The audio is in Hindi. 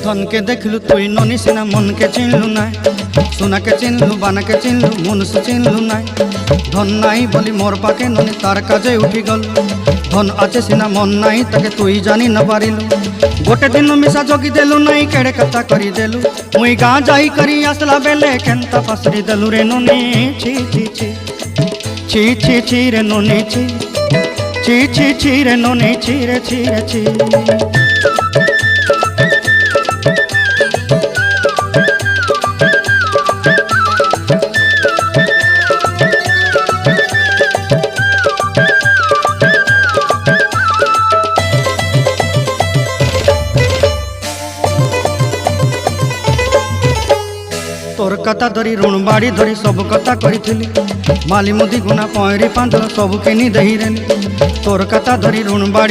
धन के देखलु तुई ननी सिना मन के चिन्हलु ना सोना के चिन्हलु बाना के चिन्हलु मनुष्य चिन्हलु ना धन नाई बोली मोर पाके ननी तार काजे उठी गल धन आचे सिना मन नाई ताके तुई जानी न पारिलु गोटे दिन मिसा जोगी देलु नाई केड़े कथा करी देलु मुई गाँ जाई करी आसला बेले केंता पासरी देलु रे ननी छी छी छी छी छी छी रे ननी छी छी छी छी रे ननी छी रे छी रे छी। तोर कथा धरी ऋण बाड़ी धरी सब कथा करी माली मुदी गुना पहरी पांच सब किनी दही रेली तोर कथा धरी ऋण बाड़ी